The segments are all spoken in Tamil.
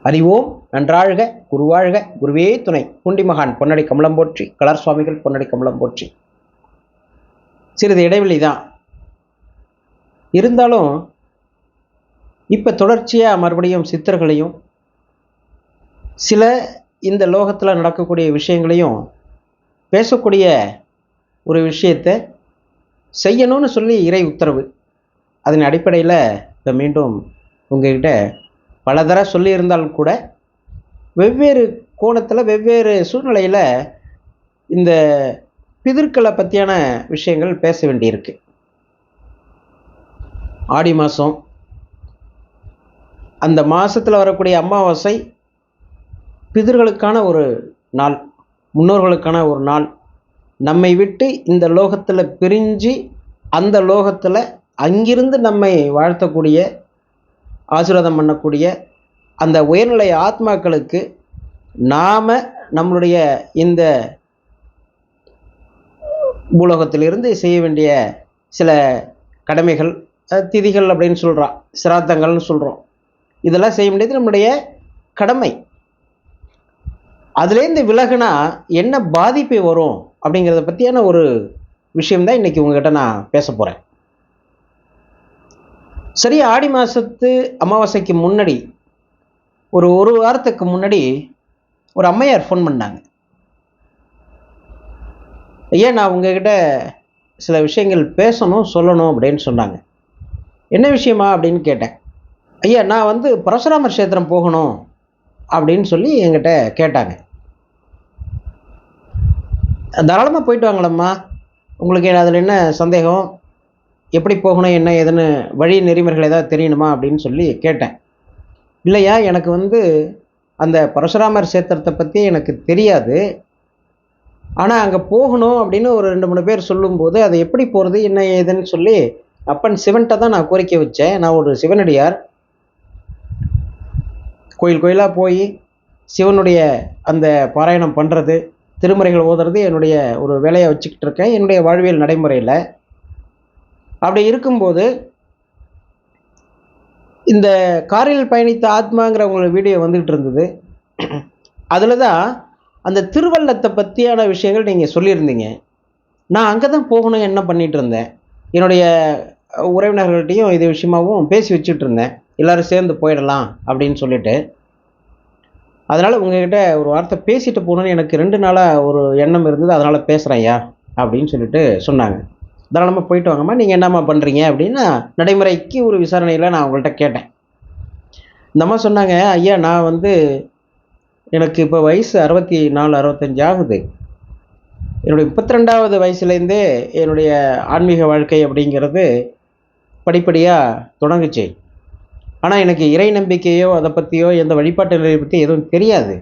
அறிவோம் நன்றாழ்க குருவாழ்க குருவே துணை. பூண்டி மகான் பொன்னடி கமலம் போற்றி, கலர் சுவாமிகள் பொன்னடி கமலம் போற்றி. சிறிது இடைவெளி தான் இருந்தாலும் இப்போ தொடர்ச்சியாக மறுபடியும் சித்தர்களையும் சில இந்த லோகத்தில் நடக்கக்கூடிய விஷயங்களையும் பேசக்கூடிய ஒரு விஷயத்தை செய்யணும்னு சொல்லி இறை உத்தரவு. அதன் அடிப்படையில் இப்போ மீண்டும் உங்ககிட்ட பல தடவை சொல்லியிருந்தாலும் கூட வெவ்வேறு கோணத்தில் வெவ்வேறு சூழ்நிலையில் இந்த பிதர்களை பற்றியான விஷயங்கள் பேச வேண்டியிருக்கு. ஆடி மாதம், அந்த மாதத்தில் வரக்கூடிய அமாவாசை பிதர்களுக்கான ஒரு நாள், முன்னோர்களுக்கான ஒரு நாள். நம்மை விட்டு இந்த லோகத்தில் பிரிஞ்சு அந்த லோகத்தில் அங்கிருந்து நம்மை வாழ்த்தக்கூடிய, ஆசீர்வாதம் பண்ணக்கூடிய அந்த உயர்நிலை ஆத்மாக்களுக்கு நாம் நம்மளுடைய இந்த பூலோகத்திலிருந்து செய்ய வேண்டிய சில கடமைகள், திதிகள் அப்படின்னு சொல்கிறோம், சிராத்தங்கள்னு சொல்கிறோம். இதெல்லாம் செய்ய வேண்டியது நம்முடைய கடமை. அதுலேருந்து விலகுனா என்ன பாதிப்பு வரும் அப்படிங்கிறத பற்றியான ஒரு விஷயம்தான் இன்றைக்கி உங்ககிட்ட நான் பேச போகிறேன். சரியா ஆடி மாதத்து அமாவாசைக்கு முன்னாடி ஒரு வாரத்துக்கு முன்னாடி ஒரு அம்மையார் ஃபோன் பண்ணாங்க. ஐயா, நான் உங்ககிட்ட சில விஷயங்கள் பேசணும் சொல்லணும் அப்படின்னு சொன்னாங்க. என்ன விஷயமா அப்படின்னு கேட்டேன். ஐயா, நான் பரசுராமர் கஷேத்திரம் போகணும் அப்படின்னு சொல்லி என்கிட்ட கேட்டாங்க. தாராளமாக போயிட்டு வாங்களம்மா, உங்களுக்கு அதில் என்ன சந்தேகம், எப்படி போகணும் என்ன ஏதுன்னு வழி நெறிமுறைகள் ஏதாவது தெரியணுமா அப்படின்னு சொல்லி கேட்டேன். இல்லையா, எனக்கு அந்த பரசுராமர் கஷேத்திரத்தை பற்றி எனக்கு தெரியாது, ஆனால் அங்கே போகணும் அப்படின்னு ஒரு 2-3 பேர் சொல்லும்போது அதை எப்படி போகிறது என்ன ஏதுன்னு சொல்லி அப்பன் சிவன்கிட்ட தான் நான் கோரிக்கை வச்சேன். நான் ஒரு சிவனடியார், கோயில் கோயிலாக போய் சிவனுடைய அந்த பாராயணம் பண்ணுறது, திருமுறைகள் ஓதுறது என்னுடைய ஒரு வேலையை வச்சுக்கிட்டு இருக்கேன் என்னுடைய வாழ்வியல் நடைமுறையில். அப்படி இருக்கும்போது இந்த காரில் பயணித்த ஆத்மாங்கிற உங்களோட வீடியோ வந்துகிட்டு இருந்தது. அதில் தான் அந்த திருவள்ளத்தை பற்றியான விஷயங்கள் நீங்கள் சொல்லியிருந்தீங்க. நான் அங்கே தான் போகணும் என்ன பண்ணிகிட்டு இருந்தேன். என்னுடைய உறவினர்கள்ட்டையும் இது விஷயமாகவும் பேசி வச்சுட்டு இருந்தேன், எல்லோரும் சேர்ந்து போயிடலாம் அப்படின்னு சொல்லிட்டு. அதனால் உங்கள்கிட்ட ஒரு வார்த்தை பேசிட்டு போகணுன்னு எனக்கு 2 நாளாக ஒரு எண்ணம் இருந்தது, அதனால் பேசுகிறேன் ஐயா அப்படின்னு சொல்லிட்டு சொன்னாங்க. தாராளமாக போயிட்டு வாங்கம்மா, நீங்கள் என்னம்மா பண்ணுறீங்க அப்படின்னு நடைமுறைக்கு ஒரு விசாரணையில் நான் அவங்கள்ட்ட கேட்டேன். இந்த அம்மா சொன்னாங்க, ஐயா நான் எனக்கு இப்போ வயசு 64-65 ஆகுது. என்னுடைய 32வது வயசுலேருந்தே என்னுடைய ஆன்மீக வாழ்க்கை அப்படிங்கிறது படிப்படியாக தொடங்குச்சு. ஆனால் எனக்கு இறை நம்பிக்கையோ அதை பற்றியோ எந்த வழிபாட்டு நிலையை பற்றி எதுவும் தெரியாது.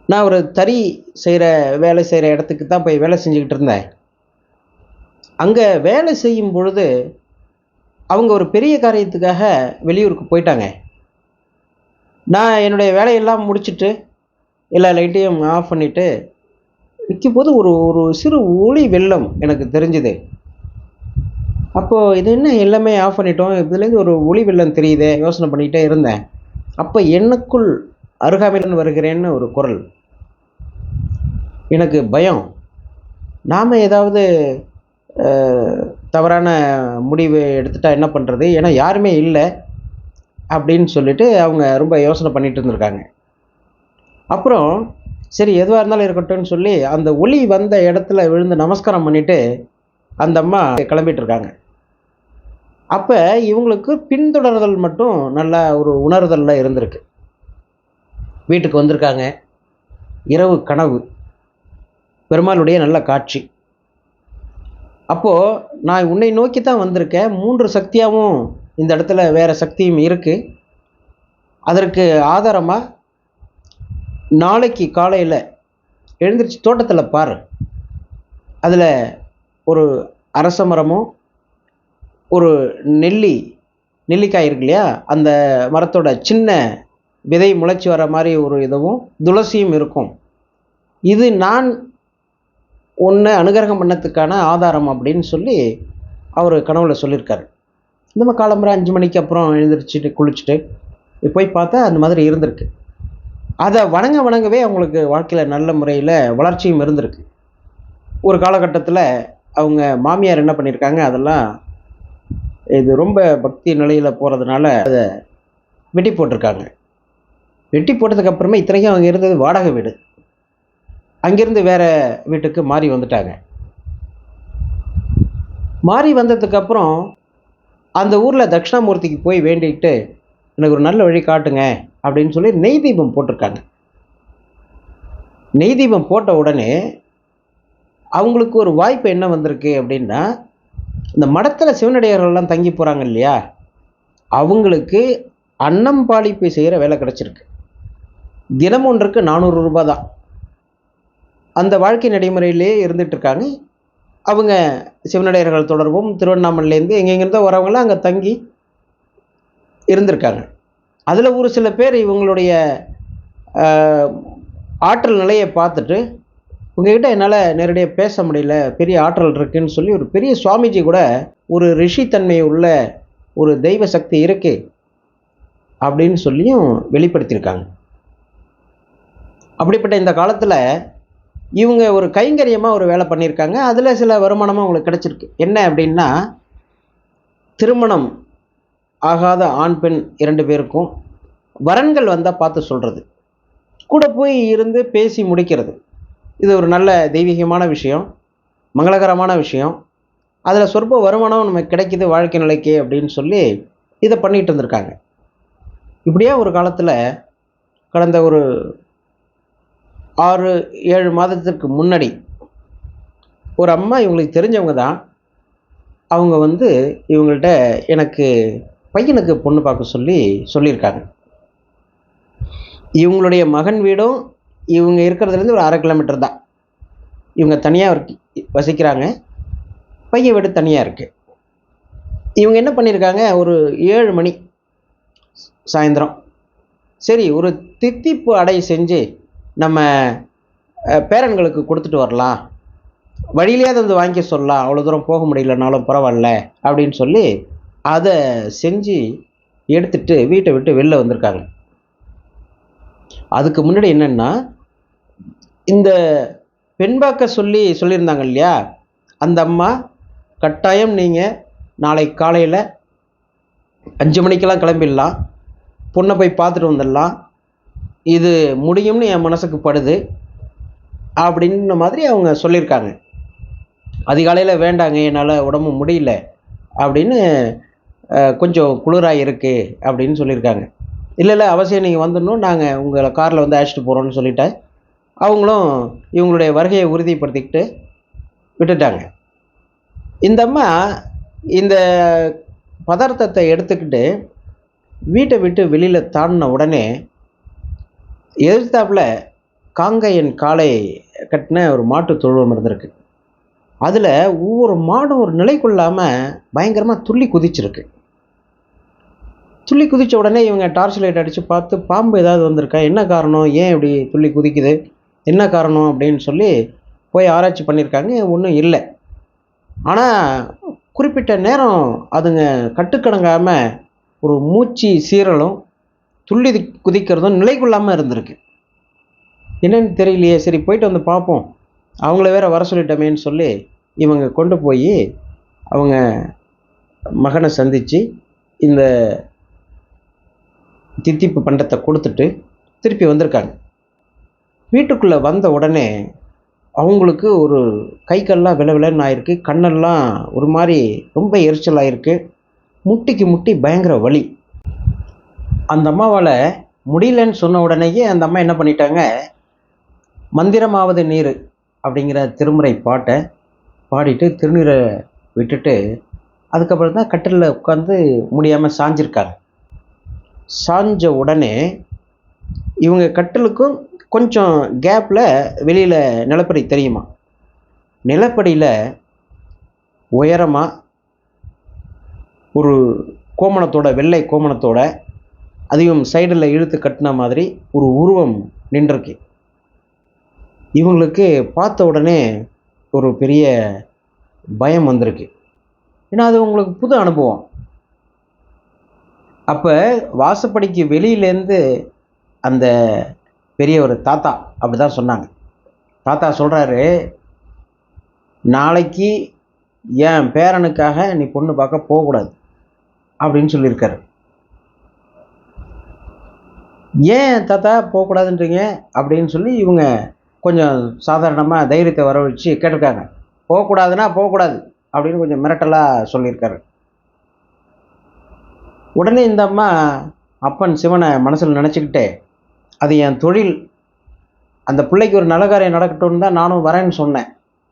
நான் ஒரு தறி வேலை செய்கிற இடத்துக்கு தான் போய் வேலை செஞ்சுக்கிட்டு இருந்தேன். அங்கே வேலை செய்யும் பொழுது அவங்க ஒரு பெரிய காரியத்துக்காக வெளியூருக்கு போயிட்டாங்க. நான் என்னுடைய வேலையெல்லாம் முடிச்சுட்டு எல்லா லைட்டையும் ஆஃப் பண்ணிவிட்டு நிற்கும்போது ஒரு சிறு ஒளி வெள்ளம் எனக்கு தெரிஞ்சுது. அப்போது இது என்ன எல்லாமே ஆஃப் பண்ணிட்டோம், இதுலேருந்து ஒரு ஒளி வெள்ளம் தெரியுதே யோசனை பண்ணிக்கிட்டே இருந்தேன். அப்போ எனக்குள் அருகாமையில் வருகிறேன்னு ஒரு குரல். எனக்கு பயம், நாம் ஏதாவது தவறான முடிவு எடுத்துட்டா என்ன பண்ணுறது, ஏன்னா யாருமே இல்லை அப்படின்னு சொல்லிட்டு அவங்க ரொம்ப யோசனை பண்ணிட்டு இருந்திருக்காங்க. அப்புறம் சரி எதுவாக இருந்தாலும் இருக்கட்டும்னு சொல்லி அந்த ஒளி வந்த இடத்துல விழுந்து நமஸ்காரம் பண்ணிவிட்டு அந்த அம்மா கிளம்பிட்டு இருக்காங்க. அப்போ இவங்களுக்கு பின்தொடர்தல் மட்டும் நல்ல ஒரு உணர்தலில் இருந்திருக்கு. வீட்டுக்கு வந்திருக்காங்க, இரவு கனவு, பெருமாளுடைய நல்ல காட்சி. அப்போது நான் உன்னை நோக்கி தான் வந்திருக்கேன், 3 சக்தியாகவும் இந்த இடத்துல வேறு சக்தியும் இருக்குது. அதற்கு ஆதாரமாக நாளைக்கு காலையில் எழுந்திரிச்சு தோட்டத்தில் பாரு, அதில் ஒரு அரச மரமும் ஒரு நெல்லிக்காய் இருக்கு இல்லையா, அந்த மரத்தோட சின்ன விதை முளைச்சி வர மாதிரி ஒரு இதுவும் துளசியும் இருக்கும். இது நான் உன்னை அனுகிரகம் பண்ணத்துக்கான ஆதாரம் அப்படின்னு சொல்லி அவர் கனவுல சொல்லியிருக்காரு. இந்த காலம்புற 5 மணிக்கு அப்புறம் எழுந்திரிச்சிட்டு குளிச்சுட்டு போய் பார்த்தா அந்த மாதிரி இருந்திருக்கு. அதை வணங்கவே அவங்களுக்கு வாழ்க்கையில் நல்ல முறையில் வளர்ச்சியும் இருந்திருக்கு. ஒரு காலகட்டத்தில் அவங்க மாமியார் என்ன பண்ணியிருக்காங்க, அதெல்லாம் இது ரொம்ப பக்தி நிலையில் போகிறதுனால அதை வெட்டி போட்டிருக்காங்க. வெட்டி போட்டதுக்கு அப்புறமே, இத்தனைக்கும் அவங்க இருந்தது வாடகை வீடு, அங்கிருந்து வேற வீட்டுக்கு மாறி வந்துட்டாங்க. மாறி வந்ததுக்கப்புறம் அந்த ஊரில் தட்சிணாமூர்த்திக்கு போய் வேண்டிக்கிட்டு, எனக்கு ஒரு நல்ல வழி காட்டுங்க அப்படின்னு சொல்லி நெய் தீபம் போட்டிருக்காங்க. நெய் தீபம் போட்ட உடனே அவங்களுக்கு ஒரு வாய்ப்பு என்ன வந்திருக்கு அப்படின்னா, இந்த மடத்தில் சிவனடியார்கள்லாம் தங்கி போகிறாங்க இல்லையா, அவங்களுக்கு அன்னம் பாலிப்பு செய்கிற வேலை கிடச்சிருக்கு. தினம் ஒன்றுக்கு 400 ரூபாய் தான். அந்த வாழ்க்கை நடைமுறையிலே இருந்துட்டு இருக்காங்க. அவங்க சிவனடியார்கள் தொடர்பும் திருவண்ணாமலையிலேருந்து எங்கெங்கிருந்தோ வரவங்களாம் அங்கே தங்கி இருந்திருக்காங்க. அதில் ஒரு சில பேர் இவங்களுடைய ஆற்றல் நிலையை பார்த்துட்டு, உங்ககிட்ட என்னால் நேரடியாக பேச முடியல, பெரிய ஆற்றல் இருக்குன்னு சொல்லி ஒரு பெரிய சுவாமிஜி கூட ஒரு ரிஷி தன்மை உள்ள ஒரு தெய்வ சக்தி இருக்கு அப்படின்னு சொல்லியும் வெளிப்படுத்தியிருக்காங்க. அப்படிப்பட்ட இந்த காலத்தில் இவங்க ஒரு கைங்கரியமாக ஒரு வேலை பண்ணியிருக்காங்க. அதில் சில வருமானமும் அவங்களுக்கு கிடச்சிருக்கு. என்ன அப்படின்னா, திருமணம் ஆகாத ஆண் பெண் 2 பேருக்கும் வரன்கள் வந்தால் பார்த்து சொல்கிறது, கூட போய் இருந்து பேசி முடிக்கிறது. இது ஒரு நல்ல தெய்வீகமான விஷயம், மங்களகரமான விஷயம். அதில் சொற்ப வருமானம் நமக்கு கிடைக்கிது வாழ்க்கை நிலைக்கு அப்படின்னு சொல்லி இதை பண்ணிகிட்டு இருந்திருக்காங்க. இப்படியே ஒரு காலத்தில் கடந்த ஒரு 6-7 மாதத்திற்கு முன்னாடி ஒரு அம்மா, இவங்களுக்கு தெரிஞ்சவங்க தான், அவங்க வந்து இவங்கள்ட்ட எனக்கு பையனுக்கு பொண்ணு பார்க்க சொல்லியிருக்காங்க. இவங்களுடைய மகன் வீடும் இவங்க இருக்கிறதுலேருந்து ஒரு 1/2 கிலோமீட்டர் தான். இவங்க தனியாக வசிக்கிறாங்க, பையன் வீடு தனியாக இருக்குது. இவங்க என்ன பண்ணியிருக்காங்க, ஒரு 7 மணி சாயந்தரம், சரி ஒரு தித்திப்பு அடை செஞ்சு நம்ம பேரன்களுக்கு கொடுத்துட்டு வரலாம், வழியிலேயாவது வந்து வாங்கிக்க சொல்லலாம், அவ்வளோ தூரம் போக முடியலனாலும் பரவாயில்ல அப்படின்னு சொல்லி அதை செஞ்சு எடுத்துட்டு வீட்டை விட்டு வெளில வந்திருக்காங்க. அதுக்கு முன்னாடி என்னென்னா, இந்த பெண்பாக்க சொல்லியிருந்தாங்க இல்லையா, அந்த அம்மா கட்டாயம் நீங்கள் நாளை காலையில் 5 மணிக்கெல்லாம் கிளம்பிடலாம், பொண்ணை போய் பார்த்துட்டு வந்துடலாம், இது முடியும்னு என் மனசுக்கு படுது அப்படின்ற மாதிரி அவங்க சொல்லியிருக்காங்க. அதிகாலையில் வேண்டாங்க, என்னால் உடம்பு முடியல அப்படின்னு, கொஞ்சம் குளிராக இருக்குது அப்படின்னு சொல்லியிருக்காங்க. இல்லை அவசியம் நீங்கள் வந்துடணும், நாங்கள் உங்களை காரில் வந்து அழைச்சிட்டு போகிறோன்னு சொல்லிட்டேன். அவங்களும் இவங்களுடைய வருகையை உறுதிப்படுத்திக்கிட்டு விட்டுட்டாங்க. இந்த அம்மா இந்த பதார்த்தத்தை எடுத்துக்கிட்டு வீட்டை விட்டு வெளியில் தாண்டின உடனே எதிர்த்தாப்புல காங்கையன் காளை கட்டின ஒரு மாட்டு தொழுவம் இருந்திருக்கு. அதில் ஒவ்வொரு மாடும் ஒரு நிலை கொள்ளாமல் பயங்கரமாக துள்ளி குதிச்சிருக்கு. துள்ளி குதித்த உடனே இவங்க டார்ச் லைட் அடித்து பார்த்து, பாம்பு ஏதாவது வந்திருக்கா, என்ன காரணம், ஏன் இப்படி துள்ளி குதிக்குது, என்ன காரணம் அப்படின்னு சொல்லி போய் ஆராய்ச்சி பண்ணியிருக்காங்க. ஒன்றும் இல்லை. ஆனால் குறிப்பிட்ட நேரம் அதுங்க கட்டுக்கடங்காமல் ஒரு மூச்சு சீரலும் துள்ளி குதிக்கிறதும் நிலை கொள்ளாமல் இருந்திருக்கு. என்னன்னு தெரியலையே, சரி போயிட்டு வந்து பார்ப்போம், அவங்கள வேற வர சொல்லிட்டோமேன்னு சொல்லி இவங்க கொண்டு போய் அவங்க மகனை சந்தித்து இந்த தித்திப்பு பண்டத்தை கொடுத்துட்டு திருப்பி வந்திருக்காங்க. வீட்டுக்குள்ளே வந்த உடனே அவங்களுக்கு ஒரு கை கால்லாம் விலவிலன்னு ஆயிருக்கு, கண்ணெல்லாம் ஒரு மாதிரி ரொம்ப எரிச்சலாயிருக்கு, முட்டிக்கு முட்டி பயங்கர வலி. அந்த அம்மாவால் முடியலன்னு சொன்ன உடனேயே அந்த அம்மா என்ன பண்ணிட்டாங்க, மந்திரமாவது நீர் அப்படிங்கிற திருமுறை பாட்டை பாடிட்டு திருநீரை விட்டுட்டு அதுக்கப்புறம் தான் கட்டிலில் உட்காந்து முடியாமல் சாஞ்சிருக்காங்க. சாஞ்ச உடனே இவங்க கட்டிலுக்கும் கொஞ்சம் கேப்பில் வெளியில் நிலப்படி தெரியுமா, நிலப்படியில் உயரமாக ஒரு கோமணத்தோட, வெள்ளை கோமணத்தோட, அதையும் சைடில் இழுத்து கட்டின மாதிரி ஒரு உருவம் நின்றுருக்கு. இவங்களுக்கு பார்த்த உடனே ஒரு பெரிய பயம் வந்திருக்கு. ஏன்னா அது உங்களுக்கு புது அனுபவம். அப்போ வாசப்படிக்கு வெளியிலேருந்து அந்த பெரிய ஒரு தாத்தா அப்படி தான் சொன்னாங்க. தாத்தா சொல்கிறாரு, நாளைக்கு என் பேரனுக்காக நீ பொண்ணு பார்க்க போகக்கூடாது அப்படின்னு சொல்லியிருக்காரு. ஏன் தாத்தா போகக்கூடாதுன்றீங்க அப்படின்னு சொல்லி இவங்க கொஞ்சம் சாதாரணமாக தைரியத்தை வரவழைச்சு கேட்டிருக்காங்க. போகக்கூடாதுன்னா போகக்கூடாது அப்படின்னு கொஞ்சம் மிரட்டலாக சொல்லியிருக்காரு. உடனே இந்த அம்மா அப்பன் சிவனை மனசில் நினச்சிக்கிட்டே, அது என் தொழில், அந்த பிள்ளைக்கு ஒரு நல்ல காரியம் நடக்கட்டும்னு தான் நானும் வரேன்னு சொன்னேன்,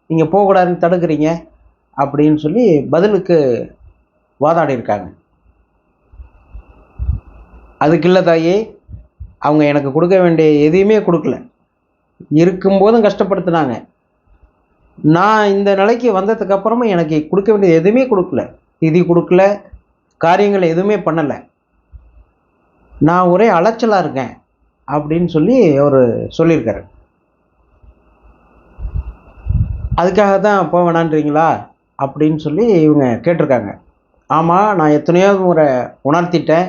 நீங்கள் போகக்கூடாதுன்னு தடுக்கிறீங்க அப்படின்னு சொல்லி பதிலுக்கு வாதாடி இருக்காங்க. அதுக்கு இல்லை தாயி, அவங்க எனக்கு கொடுக்க வேண்டிய எதையுமே கொடுக்கல, இருக்கும்போதும் கஷ்டப்படுத்தினாங்க. நான் இந்த நிலைக்கு வந்ததுக்கப்புறமும் எனக்கு கொடுக்க வேண்டியது எதுவுமே கொடுக்கல, திதி கொடுக்கல, காரியங்கள் எதுவுமே பண்ணலை, நான் ஒரே அலைச்சலாக இருக்கேன் அப்படின்னு சொல்லி அவர் சொல்லியிருக்காரு. அதுக்காக தான் போக வேணான்றீங்களா அப்படின்னு சொல்லி இவங்க கேட்டிருக்காங்க. ஆமாம், நான் எத்தனையோ முறை உணர்த்திட்டேன்,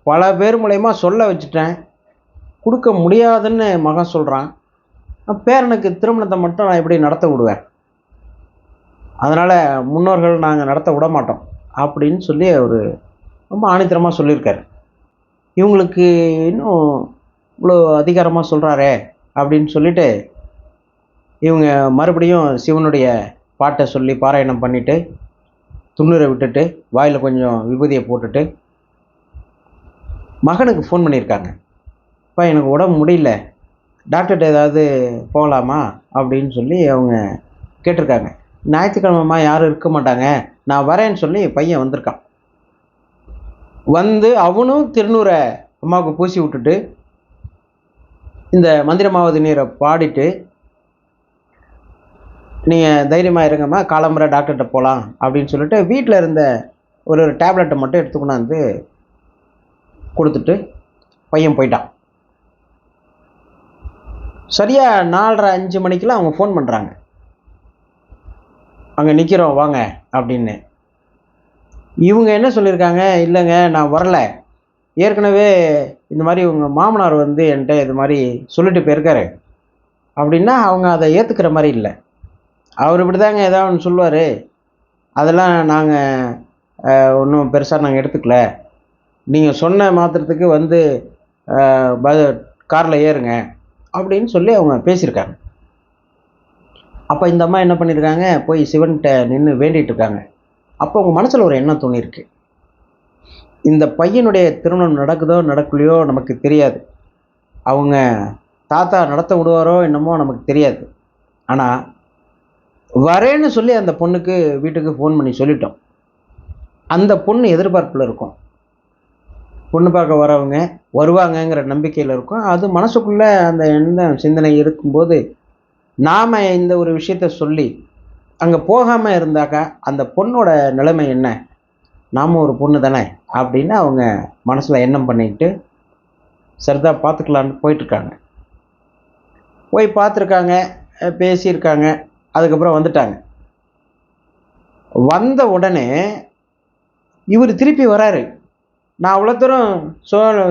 பல பேர் மூலயமா சொல்ல வச்சுட்டேன், கொடுக்க முடியாதுன்னு மகன் சொல்கிறான், பேரனுக்கு திருமணத்தை மட்டும் நான் எப்படி நடத்த விடுவேன், அதனால் முன்னோர்கள் நாங்கள் நடத்த விட மாட்டோம் அப்படின்னு சொல்லி அவர் ரொம்ப ஆணித்தரமாக சொல்லியிருக்காரு. இவங்களுக்கு இன்னும் இவ்வளோ அதிகாரமாக சொல்கிறாரே அப்படின்னு சொல்லிட்டு இவங்க மறுபடியும் சிவனுடைய பாட்டை சொல்லி பாராயணம் பண்ணிவிட்டு துண்ணூரை விட்டுட்டு வாயில் கொஞ்சம் விபூதியை போட்டுட்டு மகனுக்கு ஃபோன் பண்ணியிருக்காங்க. இப்போ எனக்கு உடம்பு முடியல, டாக்டர்கிட்ட ஏதாவது போகலாமா அப்படின்னு சொல்லி அவங்க கேட்டிருக்காங்க. ஞாயிற்றுக்கிழமைமா யாரும் இருக்க மாட்டாங்க, நான் வரேன்னு சொல்லி பையன் வந்திருக்கான். வந்து அவனும் திருநூரை அம்மாவுக்கு பூசி விட்டுட்டு இந்த மந்திரமாவது நீரை பாடிட்டு, நீங்கள் தைரியமாக இருங்கம்மா, காலம்பரை டாக்டர்கிட்ட போகலாம் அப்படின்னு சொல்லிட்டு வீட்டில் இருந்த ஒரு டேப்லெட்டை மட்டும் எடுத்துக்கொண்டாந்து கொடுத்துட்டு பையன் போயிட்டான். சரியாக 4:30-5 மணிக்கெலாம் அவங்க ஃபோன் பண்ணுறாங்க, அங்கே நிற்கிறோம் வாங்க அப்படின்னு. இவங்க என்ன சொல்லியிருக்காங்க, இல்லைங்க நான் வரலை, ஏற்கனவே இந்த மாதிரி உங்கள் மாமனார் வந்து என்கிட்ட இது மாதிரி சொல்லிட்டு போயிருக்காரு அப்படின்னா அவங்க அதை ஏற்றுக்கிற மாதிரி இல்லை. அவர் இப்படி தாங்க ஏதாவது ஒன்று சொல்லுவார், அதெல்லாம் நாங்கள் ஒன்றும் பெருசாக நாங்கள் எடுத்துக்கல, நீங்கள் சொன்ன மாத்திரத்துக்கு வந்து காரில் ஏறுங்க அப்படின்னு சொல்லி அவங்க பேசியிருக்காங்க. அப்போ இந்த அம்மா என்ன பண்ணியிருக்காங்க, போய் சிவன்கிட்ட நின்று வேண்டிகிட்டு இருக்காங்க. அப்போ அவங்க மனசில் ஒரு எண்ணம் தோணியிருக்கு, இந்த பையனுடைய திருமணம் நடக்குதோ நடக்கலையோ நமக்கு தெரியாது, அவங்க தாத்தா நடத்த விடுவாரோ என்னமோ நமக்கு தெரியாது, ஆனால் வரேன்னு சொல்லி அந்த பொண்ணுக்கு வீட்டுக்கு ஃபோன் பண்ணி சொல்லிட்டோம், அந்த பொண்ணு எதிர்பார்ப்பில் இருக்கும், பொண்ணு பார்க்க வரவங்க வருவாங்கங்கிற நம்பிக்கையில் இருக்கும். அது மனசுக்குள்ளே அந்த எண்ண சிந்தனை இருக்கும்போது நாம் இந்த ஒரு விஷயத்த சொல்லி அங்கே போகாமல் இருந்தாக்கா அந்த பொண்ணோட நிலைமை என்ன, நாம் ஒரு பொண்ணு தானே அப்படின்னு அவங்க மனசில் எண்ணம் பண்ணிக்கிட்டு சரிதான் பார்த்துக்கலான்னு போயிட்டுருக்காங்க. போய் பார்த்துருக்காங்க, பேசியிருக்காங்க, அதுக்கப்புறம் வந்துட்டாங்க. வந்த உடனே இவர் திருப்பி வராரு, நான் அவ்வளோ தூரம்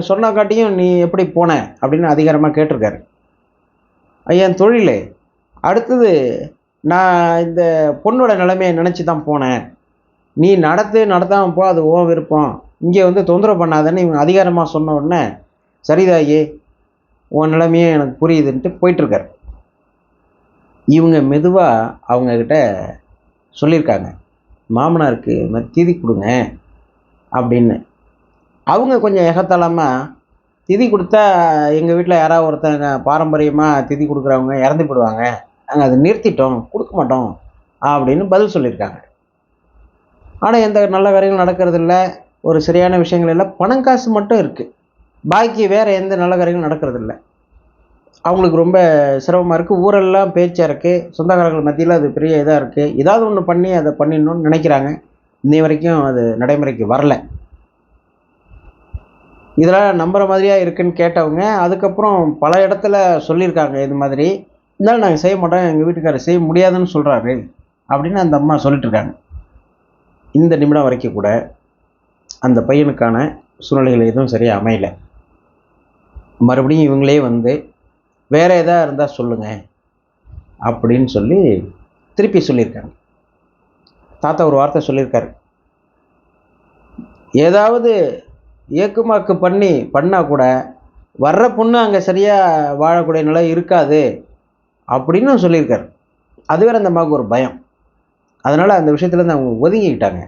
சொன்ன காட்டியும் நீ எப்படி போன அப்படின்னு அதிகாரமாக கேட்டிருக்காரு. என் தொழில், அடுத்தது நான் இந்த பொண்ணோட நிலைமையை நினச்சி தான் போனேன், நீ நடத்தாமல் போ, அது ஓ விருப்பம், இங்கே வந்து தொந்தரவு பண்ணாதன்னு இவங்க அதிகாரமாக சொன்ன உடனே சரிதாயே உன் நிலைமையே எனக்கு புரியுதுன்ட்டு போயிட்டுருக்காரு. இவங்க மெதுவாக அவங்கக்கிட்ட சொல்லியிருக்காங்க, மாமனாருக்கு இது மாதிரி திதி கொடுங்க அப்படின்னு. அவங்க கொஞ்சம் எகத்தாளமாக, திதி கொடுத்தா எங்கள் வீட்டில் யாராவது ஒருத்தங்க பாரம்பரியமாக திதி கொடுக்குறவங்க இறந்து போடுவாங்க, நாங்கள் அதை நிறுத்திட்டோம், கொடுக்க மாட்டோம் அப்படின்னு பதில் சொல்லியிருக்காங்க. ஆனால் எந்த நல்ல காரியங்களும் நடக்கிறதில்ல, ஒரு சரியான விஷயங்கள் இல்லை, பணம் காசு மட்டும் இருக்குது, பாக்கி வேறு எந்த நல்ல காரியங்களும் நடக்கிறதில்ல. அவங்களுக்கு ரொம்ப சிரமமாக இருக்குது, ஊரெல்லாம் பேச்சாக இருக்குது, சொந்தக்காரர்கள் மத்தியில் அது பெரிய இதாக இருக்குது, ஏதாவது ஒன்று பண்ணி அதை பண்ணிடணும்னு நினைக்கிறாங்க. இன்னை வரைக்கும் அது நடைமுறைக்கு வரல. இதெல்லாம் நம்புகிற மாதிரியாக இருக்குதுன்னு கேட்டவங்க அதுக்கப்புறம் பல இடத்துல சொல்லியிருக்காங்க, இது மாதிரி இருந்தாலும் நாங்கள் செய்ய மாட்டோம், எங்கள் வீட்டுக்காரர் செய்ய முடியாதுன்னு சொல்கிறாரு அப்படின்னு அந்த அம்மா சொல்லிட்டுருக்காங்க. இந்த நிமிடம் வரைக்கும் கூட அந்த பையனுக்கான சூழ்நிலைகள் எதுவும் சரியாக அமையல. மறுபடியும் இவங்களே வந்து வேறு எதாக இருந்தால் சொல்லுங்கள் அப்படின்னு சொல்லி திருப்பி சொல்லியிருக்காங்க. தாத்தா ஒரு வார்த்தை சொல்லியிருக்காரு, ஏதாவது ஏக்குமாக்கு பண்ணால் கூட வர்ற பொண்ணு அங்கே சரியாக வாழக்கூடிய நிலை இருக்காது அப்படின்னு சொல்லியிருக்காரு. அது வேறு அந்த அம்மாவுக்கு ஒரு பயம். அதனால் அந்த விஷயத்துலேருந்து அவங்க ஒதுங்கிக்கிட்டாங்க.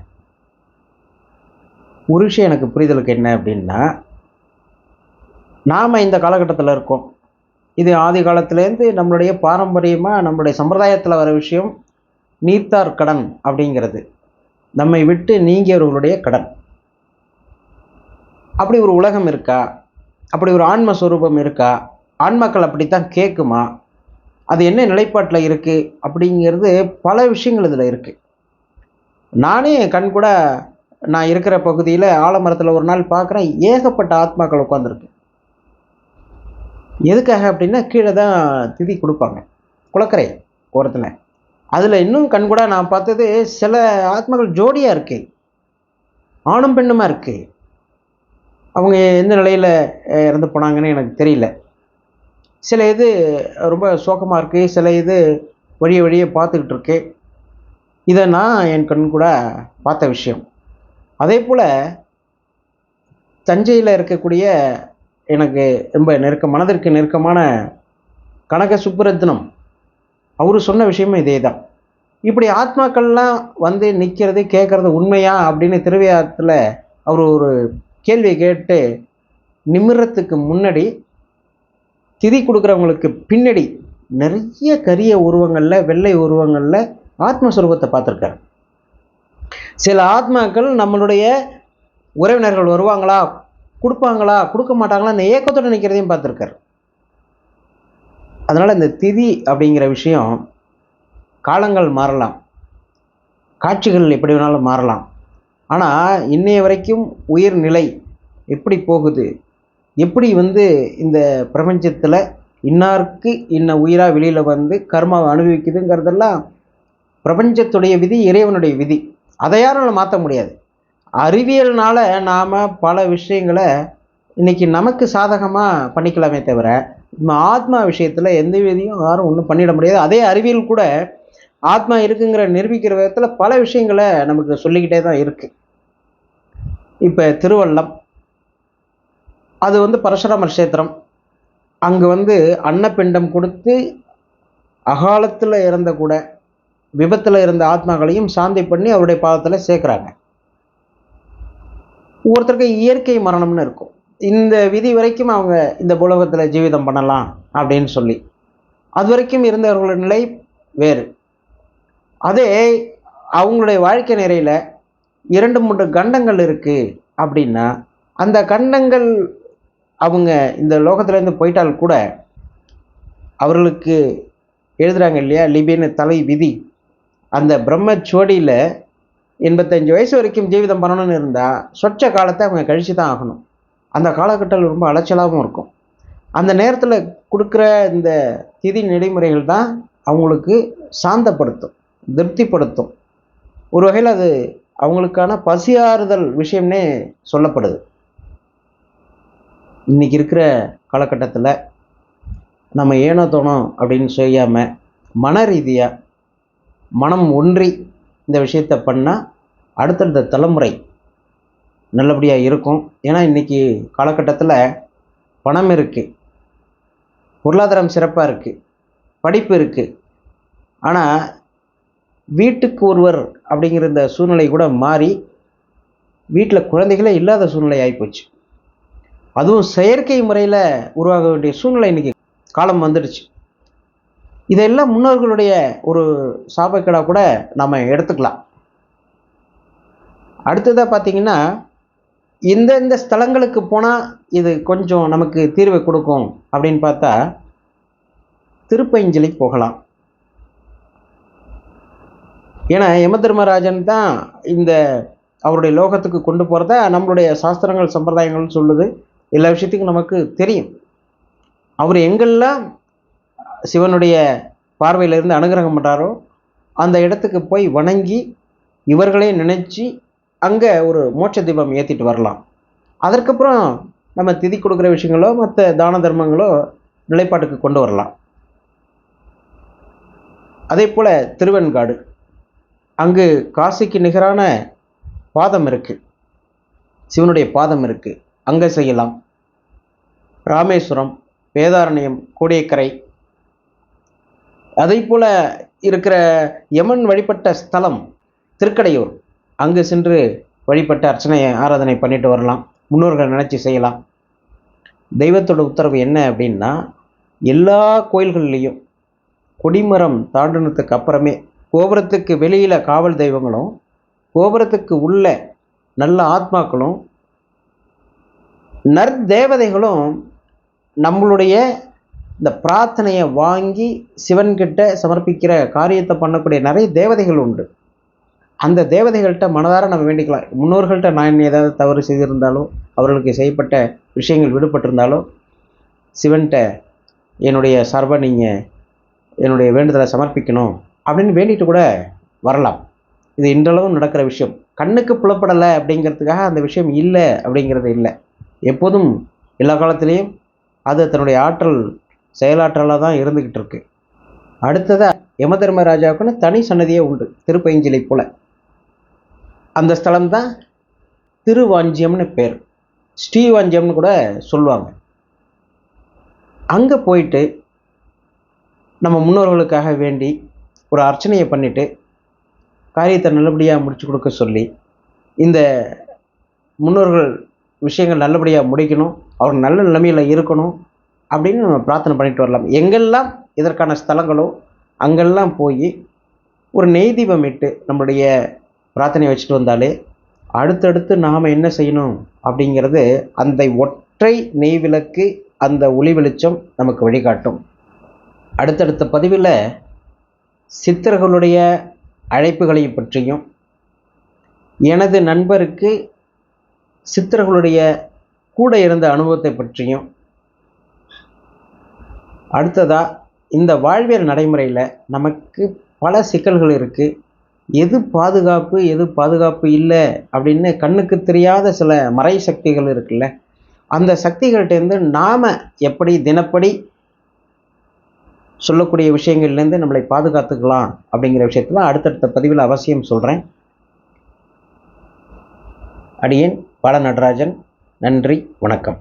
ஒரு விஷயம் எனக்கு புரிதலுக்கு என்ன அப்படின்னா, நாம் இந்த காலகட்டத்தில் இருக்கோம். இது ஆதி காலத்துலேருந்து நம்மளுடைய பாரம்பரியமாக நம்மளுடைய சம்பிரதாயத்தில் வர விஷயம் நீத்தார் கடன் அப்படிங்கிறது. நம்மை விட்டு நீங்கியவர்களுடைய கடன். அப்படி ஒரு உலகம் இருக்கா? அப்படி ஒரு ஆன்மஸ்வரூபம் இருக்கா? ஆன்மாக்கள் அப்படித்தான் கேட்குமா? அது என்ன நிலைப்பாட்டில் இருக்குது அப்படிங்கிறது பல விஷயங்கள் இதில் இருக்குது. நானே கண் கூட நான் இருக்கிற பகுதியில் ஆலமரத்தில் ஒரு நாள் பார்க்குறேன், ஏகப்பட்ட ஆத்மாக்கள் உட்காந்துருக்கு. எதுக்காக அப்படின்னா, கீழே தான் திதி கொடுப்பாங்க, குளக்கரை ஓரத்தில். அதில் இன்னும் கண்கூட நான் பார்த்தது, சில ஆத்மாக்கள் ஜோடியாக இருக்குது, ஆணும் பெண்ணுமா இருக்குது. அவங்க எந்த நிலையில் இறந்து போனாங்கன்னு எனக்கு தெரியல. சில இது ரொம்ப சோகமாக இருக்குது, சில இது வழியே பார்த்துக்கிட்டு இருக்கு. இதை நான் என் கண் கூட பார்த்த விஷயம். அதே போல் தஞ்சையில் இருக்கக்கூடிய எனக்கு ரொம்ப மனதிற்கு நெருக்கமான கனக சுப்புரத்னம், அவர் சொன்ன விஷயமும் இதே தான். இப்படி ஆத்மாக்கள்லாம் வந்து நிற்கிறது கேட்குறது உண்மையா அப்படின்னு திருவையாத்தில் அவர் ஒரு கேள்வி கேட்டு நிமிரத்துக்கு முன்னாடி திதி கொடுக்குறவங்களுக்கு பின்னாடி நிறைய கரிய உருவங்களில், வெள்ளை உருவங்களில் ஆத்மஸ்வரூபத்தை பார்த்துருக்காரு. சில ஆத்மாக்கள் நம்மளுடைய உறவினர்கள் வருவாங்களா, கொடுப்பாங்களா, கொடுக்க மாட்டாங்களா, இந்த ஏக்கத்தோடு நிற்கிறதையும் பார்த்துருக்காரு. அதனால் இந்த திதி அப்படிங்கிற விஷயம் காலங்கள் மாறலாம், காட்சிகள் எப்படி வேணாலும் மாறலாம். ஆனால் இன்னைய வரைக்கும் உயிர்நிலை எப்படி போகுது, எப்படி வந்து இந்த பிரபஞ்சத்தில் இன்னாருக்கு இன்ன உயிராக வெளியில் வந்து கர்மாவை அனுபவிக்குதுங்கிறதெல்லாம் பிரபஞ்சத்துடைய விதி, இறைவனுடைய விதி. அதை யாரும் மாற்ற முடியாது. அறிவியல்னால் நாம் பல விஷயங்களை இன்றைக்கி நமக்கு சாதகமாக பண்ணிக்கலாமே தவிர, நம்ம ஆத்மா விஷயத்தில் எந்த விதியும் யாரும் ஒன்றும் பண்ணிட முடியாது. அதே அறிவியல் கூட ஆத்மா இருக்குங்கிற நிரூபிக்கிற விதத்தில் பல விஷயங்களை நமக்கு சொல்லிக்கிட்டே தான் இருக்குது. இப்போ திருவள்ளம், அது வந்து பரசுராமர் கஷேத்திரம். அங்கே வந்து அன்னப்பிண்டம் கொடுத்து அகாலத்தில் இறந்த கூட விபத்தில் இருந்த ஆத்மாக்களையும் சாந்தி பண்ணி அவருடைய பாதத்தில் சேர்க்குறாங்க. ஒவ்வொருத்தருக்கு இயற்கை மரணம்னு இருக்கும். இந்த விதி வரைக்கும் அவங்க இந்த பூலோகத்தில் ஜீவிதம் பண்ணலாம் அப்படின்னு சொல்லி, அது வரைக்கும் இருந்தவர்களோட நிலை வேறு. அதே அவங்களுடைய வாழ்க்கை நிறையில் 2-3 கண்டங்கள் இருக்குது அப்படின்னா, அந்த கண்டங்கள் அவங்க இந்த லோகத்துலேருந்து போயிட்டால் கூட அவர்களுக்கு எழுதுகிறாங்க இல்லையா, லிபின்னு தலை விதி. அந்த பிரம்மச்சோடியில் 85 வயசு வரைக்கும் ஜீவிதம் பண்ணணும்னு இருந்தால் சொச்ச காலத்தை அவங்க கழித்து தான் ஆகணும். அந்த காலகட்டத்தில் ரொம்ப அலைச்சலாகவும் இருக்கும். அந்த நேரத்தில் கொடுக்குற இந்த திதி நெறிமுறைகள் தான் அவங்களுக்கு சாந்தப்படுத்தும், திருப்திப்படுத்தும். ஒரு வகையில் அது அவங்களுக்கான பசியாறுதல் விஷயம்னே சொல்லப்படுது. இன்றைக்கி இருக்கிற காலகட்டத்தில் நம்ம ஏனோ தோணும் அப்படின்னு செய்யாமல் மன ரீதியாக மனம் ஒன்றி இந்த விஷயத்தை பண்ணால் அடுத்தடுத்த தலைமுறை நல்லபடியாக இருக்கும். ஏன்னா இன்றைக்கி காலகட்டத்தில் பணம் இருக்குது, பொருளாதாரம் சிறப்பாக இருக்குது, படிப்பு இருக்குது. ஆனால் வீட்டுக்கு ஒருவர் அப்படிங்கிற இந்த சூழ்நிலை கூட மாறி வீட்டில் குழந்தைகளே இல்லாத சூழ்நிலை ஆகிப்போச்சு. அதுவும் செயற்கை முறையில் உருவாக வேண்டிய சூழ்நிலை இன்றைக்கி காலம் வந்துடுச்சு. இதெல்லாம் முன்னோர்களுடைய ஒரு சாபக்கேடாக கூட நம்ம எடுத்துக்கலாம். அடுத்ததாக பார்த்திங்கன்னா, இந்த ஸ்தலங்களுக்கு போனால் இது கொஞ்சம் நமக்கு தீர்வை கொடுக்கும் அப்படின்னு பார்த்தா, திருப்பைஞ்சலிக்கு போகலாம். ஏன்னா யமதர்மராஜன் தான் இந்த அவருடைய லோகத்துக்கு கொண்டு போகிறத நம்மளுடைய சாஸ்திரங்கள் சம்பிரதாயங்கள்னு சொல்லுது. எல்லா விஷயத்துக்கும் நமக்கு தெரியும். அவர் எங்கெல்லாம் சிவனுடைய பார்வையிலிருந்து அனுகிரகம் பண்ணுறாரோ அந்த இடத்துக்கு போய் வணங்கி இவர்களே நினச்சி அங்கே ஒரு மோட்ச தீபம் ஏற்றிட்டு வரலாம். அதற்கப்புறம் நம்ம திதி கொடுக்குற விஷயங்களோ மற்ற தான தர்மங்களோ நிலைப்பாட்டுக்கு கொண்டு வரலாம். அதே போல் திருவெண்காடு, அங்கு காசிக்கு நிகரான பாதம் இருக்குது, சிவனுடைய பாதம் இருக்குது, அங்கே செய்யலாம். ராமேஸ்வரம், வேதாரண்யம், கோடியக்கரை, அதை போல் இருக்கிற யமன் வழிபட்ட ஸ்தலம் திருக்கடையூர், அங்கு சென்று வழிபட்டு அர்ச்சனை ஆராதனை பண்ணிட்டு வரலாம். முன்னோர்கள் நினச்சி செய்யலாம். தெய்வத்தோட உத்தரவு என்ன அப்படின்னா, எல்லா கோயில்கள்லேயும் கொடிமரம் தாண்டினதுக்கு அப்புறமே கோபுரத்துக்கு வெளியில் காவல் தெய்வங்களும் கோபுரத்துக்கு உள்ள நல்ல ஆத்மாக்களும் நற்தேவதைகளும் நம்மளுடைய இந்த பிரார்த்தனையை வாங்கி சிவன்கிட்ட சமர்ப்பிக்கிற காரியத்தை பண்ணக்கூடிய நிறைய தேவதைகள் உண்டு. அந்த தேவதைகள்கிட்ட மனதார நம்ம வேண்டிக்கலாம். முன்னோர்கள்ட்ட நான் ஏதாவது தவறு செய்திருந்தாலோ, அவர்களுக்கு செய்யப்பட்ட விஷயங்கள் விடுபட்டிருந்தாலோ, சிவன்கிட்ட என்னுடைய சார்பாக நீங்கள் என்னுடைய வேண்டுதலை சமர்ப்பிக்கணும் அப்படின்னு வேண்டிட்டு கூட வரலாம். இது இன்றளவும் நடக்கிற விஷயம். கண்ணுக்கு புலப்படலை அப்படிங்கிறதுக்காக அந்த விஷயம் இல்லை அப்படிங்கிறது இல்லை. எப்போதும் எல்லா காலத்திலையும் அது தன்னுடைய ஆற்றல் செயலாற்றலாக தான் இருந்துக்கிட்டு இருக்கு. அடுத்ததாக யம தர்மராஜாவுக்குன்னு தனி சன்னதியே உண்டு, திருப்பைஞ்சிலை போல. அந்த ஸ்தலம்தான் திருவாஞ்சியம்னு பேர், ஸ்ரீவாஞ்சியம்னு கூட சொல்லுவாங்க. அங்கே போயிட்டு நம்ம முன்னோர்களுக்காக வேண்டி ஒரு அர்ச்சனையை பண்ணிவிட்டு காரியத்தை நல்லபடியாக முடிச்சு கொடுக்க சொல்லி, இந்த முன்னோர்கள் விஷயங்கள் நல்லபடியாக முடிக்கணும், அவர் நல்ல நிலைமையில் இருக்கணும் அப்படின்னு நம்ம பிரார்த்தனை பண்ணிட்டு வரலாம். எங்கெல்லாம் இதற்கான ஸ்தலங்களோ அங்கெல்லாம் போய் ஒரு நெய் தீபம் இட்டு நம்மளுடைய பிரார்த்தனையை வச்சுட்டு வந்தாலே அடுத்தடுத்து நாம் என்ன செய்யணும் அப்படிங்கிறது அந்த ஒற்றை நெய் விளக்கு, அந்த ஒளி வெளிச்சம் நமக்கு வழிகாட்டும். அடுத்தடுத்த பதிவில் சித்தர்களுடைய அழைப்புகளை பற்றியும், எனது நண்பருக்கு சித்தர்களுடைய கூட இருந்த அனுபவத்தை பற்றியும், அடுத்ததாக இந்த வாழ்வியல் நடைமுறையில் நமக்கு பல சிக்கல்கள் இருக்குது, எது பாதுகாப்பு எது பாதுகாப்பு இல்லை அப்படின்னு கண்ணுக்கு தெரியாத சில மறை சக்திகள் இருக்குல்ல, அந்த சக்திகள்கிட்டேருந்து நாம் எப்படி தினப்படி சொல்லக்கூடிய விஷயங்கள்லேருந்து நம்மளை பாதுகாத்துக்கலாம் அப்படிங்கிற விஷயத்தில் அடுத்தடுத்த பதிவில் அவசியம் சொல்கிறேன். அடியேன் பால நடராஜன். நன்றி, வணக்கம்.